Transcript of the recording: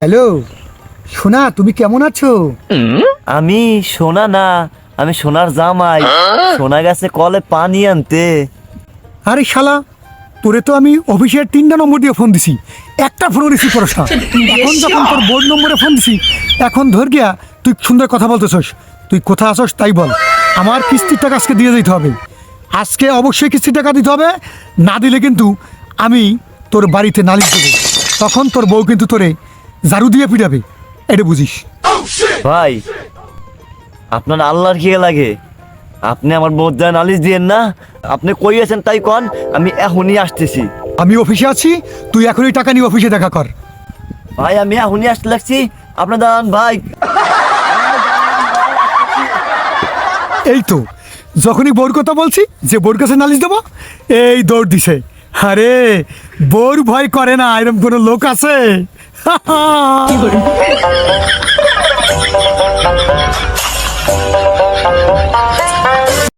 Hello সোনা, তুমি কেমন আছো? আমি সোনা না, আমি সোনার জামাই। সোনা গেছে কলে পানি আনতে। আরে শালা, তোরে তো আমি অফিসের 3টা নম্বর দিয়ে ফোন দিছি, একটা ফোন রিসিভ করছ না। এখন যখন তোর বোর্ড নম্বরে ফোন দিছি, এখন ধর গিয়া তুই সুন্দর কথা বলতেছস। তুই কোথায় আসস তাই বল। আমার কিস্তির টাকা আজকে দিয়ে দিতে হবে। আজকে অবশ্যই কিস্তির টাকা দিতে হবে, না দিলে কিন্তু আমি তোর বাড়িতে নালিশ দেবো। তখন তোর বউ কিন্তু তোরে ঝাড়ু দিয়ে পিটাবে, এটা বুঝিস। ভাই, আপনার আল্লাহর কি লাগে? আপনি আমার বোধ নালিশ দিয়েন না। আপনি কই আছেন তাই কন, আমি এখনই আসতেছি। আমি অফিসে আছি, তুই এখনই টাকা নিয়ে অফিসে দেখা কর। ভাই আমি এখনই আসতে লাগছি, আপনার দাঁড়ান ভাই। এই তো যখনই বোর কথা বলছি যে বোর কাছে নালিশ দেবো, এই দৌড় দিছে। আরে বোর ভয় করে না, এরকম কোনো লোক আছে?